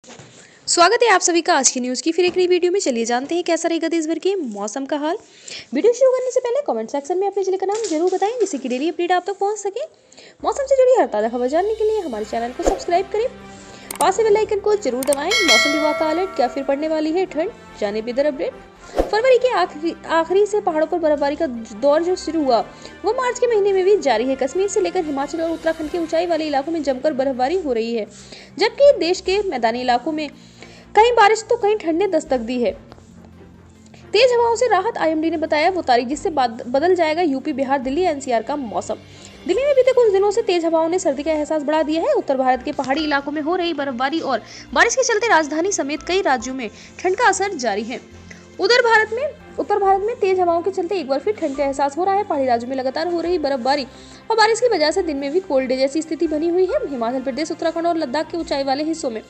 स्वागत है आप सभी का आज की न्यूज़ की फिर एक नई वीडियो में। चलिए जानते हैं कैसा रहेगा देश भर के मौसम का हाल। वीडियो शुरू करने से पहले कमेंट सेक्शन में अपने जिले का नाम जरूर बताएं, जिससे कि डेली अपडेट आप तक पहुंच सके। मौसम से जुड़ी हर ताज़ा खबर जानने के लिए हमारे चैनल को सब्सक्राइब करें, पास से बेल आइकन को जरूर दबाएं। मौसम विभाग का अलर्ट, क्या फिर पड़ने वाली है ठंड, जाने बेदर अपडेट। फरवरी के आखिरी से पहाड़ों पर बर्फबारी का दौर जो शुरू हुआ वो मार्च के महीने में भी जारी है। कश्मीर से लेकर हिमाचल और उत्तराखंड के ऊंचाई वाले इलाकों में जमकर बर्फबारी हो रही है, जबकि देश के मैदानी इलाकों में कहीं बारिश तो कहीं ठंड ने दस्तक दी है। तेज हवाओं से राहत आईएमडी ने बताया वो तारीख, जिससे बदल जाएगा यूपी, बिहार, दिल्ली, एनसीआर का मौसम। दिल्ली में बीते कुछ दिनों से तेज हवाओं ने सर्दी का एहसास बढ़ा दिया है। उत्तर भारत के पहाड़ी इलाकों में हो रही बर्फबारी और बारिश के चलते राजधानी समेत कई राज्यों में ठंड का असर जारी है। उत्तर भारत में तेज हवाओं के चलते एक बार फिर ठंड का एहसास हो रहा है। पहाड़ी राज्यों में लगातार हो रही बर्फबारी और बारिश की वजह से दिन में भी कोल्ड डे जैसी स्थिति बनी हुई है। हिमाचल प्रदेश, उत्तराखंड और लद्दाख के ऊंचाई वाले हिस्सों में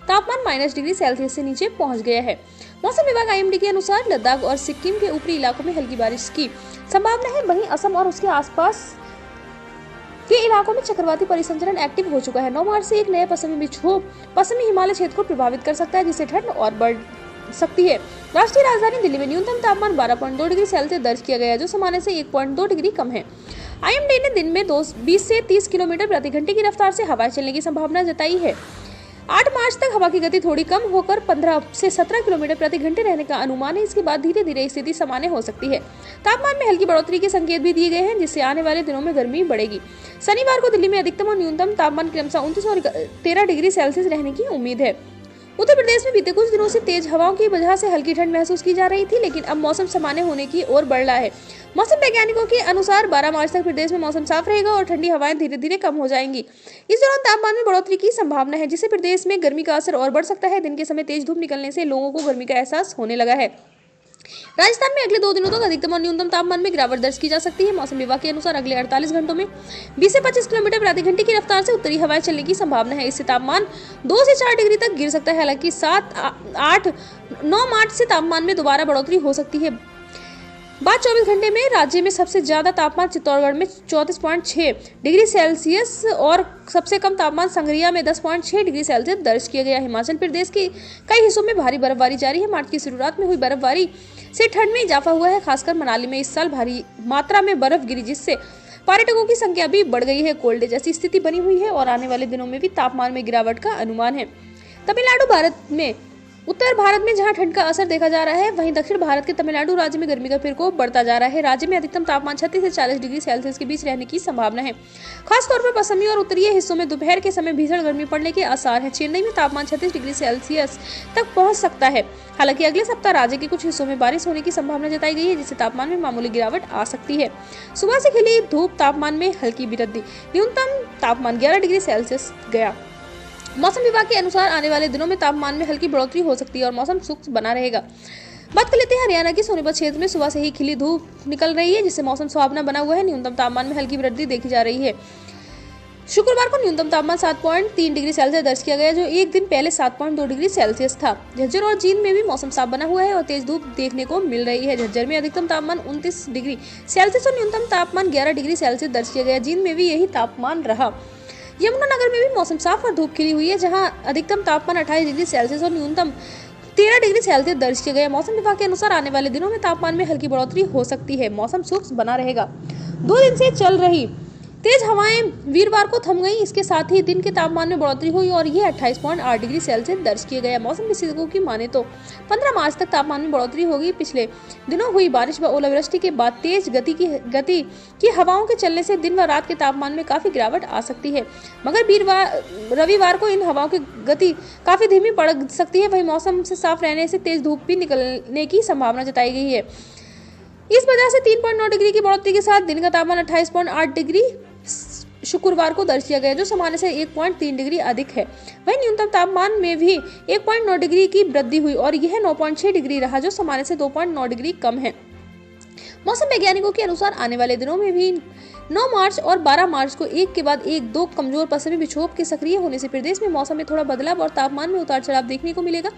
तापमान -डिग्री से नीचे पहुंच गया है। मौसम विभाग आईएमडी के अनुसार लद्दाख और सिक्किम के ऊपरी इलाकों में हल्की बारिश की संभावना है। वहीं असम और उसके आसपास के इलाकों में चक्रवाती परिसंचरण एक्टिव हो चुका है। 9 मार्च से एक नया पश्चिमी विक्षोभ पश्चिमी हिमालय क्षेत्र को प्रभावित कर सकता है, जिससे ठंड और बढ़ सकती है। राष्ट्रीय राजधानी दिल्ली में न्यूनतम तापमान 12.2 डिग्री सेल्सियस दर्ज किया गया, जो सामान्य से 1.2 डिग्री कम है। आईएमडी ने दिन में 20 से 30 किलोमीटर प्रति घंटे की रफ्तार से हवाएं चलने की संभावना जताई है। 8 मार्च तक हवा की गति थोड़ी कम होकर 15 से 17 किलोमीटर प्रति घंटे रहने का अनुमान है। इसके बाद धीरे धीरे स्थिति सामान्य हो सकती है। तापमान में हल्की बढ़ोतरी के संकेत भी दिए गए हैं, जिससे आने वाले दिनों में गर्मी बढ़ेगी। शनिवार को दिल्ली में अधिकतम और न्यूनतम तापमान क्रमशः 29 और 13 डिग्री सेल्सियस रहने की उम्मीद है। उत्तर प्रदेश में बीते कुछ दिनों से तेज हवाओं की वजह से हल्की ठंड महसूस की जा रही थी, लेकिन अब मौसम सामान्य होने की ओर बढ़ रहा है। मौसम वैज्ञानिकों के अनुसार 12 मार्च तक प्रदेश में मौसम साफ रहेगा और ठंडी हवाएं धीरे धीरे कम हो जाएंगी। इस दौरान तापमान में बढ़ोतरी की संभावना है, जिससे प्रदेश में गर्मी का असर और बढ़ सकता है। दिन के समय तेज धूप निकलने से लोगों को गर्मी का एहसास होने लगा है। राजस्थान में अगले 2 दिनों तक अधिकतम और न्यूनतम तापमान में गिरावट दर्ज की जा सकती है। मौसम विभाग के अनुसार अगले 48 घंटों में 20 से 25 किलोमीटर प्रति घंटे की रफ्तार से उत्तरी हवाएं चलने की संभावना है। इससे तापमान 2 से 4 डिग्री तक गिर सकता है। हालांकि 9 मार्च से तापमान में दोबारा बढ़ोतरी हो सकती है। बाद 24 घंटे में राज्य में सबसे ज्यादा तापमान चित्तौड़गढ़ में 34.6 डिग्री सेल्सियस और सबसे कम तापमान संगरिया में 10.6 डिग्री सेल्सियस दर्ज किया गया। हिमाचल प्रदेश के कई हिस्सों में भारी बर्फबारी जारी है। मार्च की शुरुआत में हुई बर्फबारी से ठंड में इजाफा हुआ है। खासकर मनाली में इस साल भारी मात्रा में बर्फ गिरी, जिससे पर्यटकों की संख्या भी बढ़ गई है। कोल्ड डे जैसी स्थिति बनी हुई है और आने वाले दिनों में भी तापमान में गिरावट का अनुमान है। तमिलनाडु उत्तर भारत में जहां ठंड का असर देखा जा रहा है, वहीं दक्षिण भारत के तमिलनाडु राज्य में गर्मी का प्रकोप बढ़ता जा रहा है। राज्य में अधिकतम तापमान 36 से 40 डिग्री सेल्सियस के बीच रहने की संभावना है। खासतौर पर पश्चिमी और उत्तरीय हिस्सों में दोपहर के समय भीषण गर्मी पड़ने के आसार हैं। चेन्नई में तापमान 36 डिग्री सेल्सियस तक पहुंच सकता है। हालांकि अगले सप्ताह राज्य के कुछ हिस्सों में बारिश होने की संभावना जताई गई है, जिससे तापमान में मामूली गिरावट आ सकती है। सुबह से खिली धूप, तापमान में हल्की वृद्धि, न्यूनतम तापमान 11 डिग्री सेल्सियस गया। मौसम विभाग के अनुसार आने वाले दिनों में तापमान में हल्की बढ़ोतरी हो सकती है और मौसम शुष्क बना रहेगा। बात कर लेते हैं हरियाणा के सोनीपत क्षेत्र में सुबह से ही खिली धूप निकल रही है, जिससे मौसम सुहावना बना हुआ है। न्यूनतम तापमान में हल्की वृद्धि देखी जा रही है। शुक्रवार को न्यूनतम तापमान 7.3 डिग्री सेल्सियस दर्ज किया गया, जो एक दिन पहले 7.2 डिग्री सेल्सियस था। झज्जर और जींद में भी मौसम साफ बना हुआ है और तेज धूप देखने को मिल रही है। झज्जर में अधिकतम तापमान 29 डिग्री सेल्सियस और न्यूनतम तापमान 11 डिग्री सेल्सियस दर्ज किया गया। जींद में भी यही तापमान रहा। यमुनानगर में भी मौसम साफ और धूप खिली हुई है, जहां अधिकतम तापमान 28 डिग्री सेल्सियस और न्यूनतम 13 डिग्री सेल्सियस दर्ज किया गया। मौसम विभाग के अनुसार आने वाले दिनों में तापमान में हल्की बढ़ोतरी हो सकती है। मौसम शुष्क बना रहेगा। 2 दिन से चल रही तेज हवाएं वीरवार को थम गई। इसके साथ ही दिन के तापमान में बढ़ोतरी हुई और ये 28.8 डिग्री सेल्सियस दर्ज किया गया। मौसम विशेषज्ञों की माने तो 15 मार्च तक तापमान में बढ़ोतरी होगी। पिछले दिनों हुई बारिश व ओलावृष्टि के बाद तेज गति की हवाओं के चलने से दिन व रात के तापमान में काफी गिरावट आ सकती है, मगर रविवार को इन हवाओं की गति काफी धीमी पड़ सकती है। वहीं मौसम से साफ रहने से तेज धूप भी निकलने की संभावना जताई गई है। इस वजह से 3.9 डिग्री की बढ़ोतरी के साथ दिन का तापमान 28.8 डिग्री शुक्रवार को दर्ज किया गया, जो सामान्य से 1.3 डिग्री अधिक है। वहीं न्यूनतम तापमान में भी 1.9 डिग्री की वृद्धि हुई और यह 9.6 डिग्री रहा, जो सामान्य से 2.9 डिग्री कम है। मौसम वैज्ञानिकों के अनुसार आने वाले दिनों में भी 9 मार्च और 12 मार्च को एक के बाद एक 2 कमजोर पश्चिमी विक्षोभ के सक्रिय होने से प्रदेश में मौसम में थोड़ा बदलाव और तापमान में उतार चढ़ाव देखने को मिलेगा।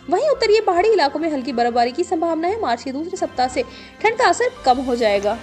वहीं उत्तरीय पहाड़ी इलाकों में हल्की बर्फबारी की संभावना है। मार्च के दूसरे सप्ताह से ठंड का असर कम हो जाएगा।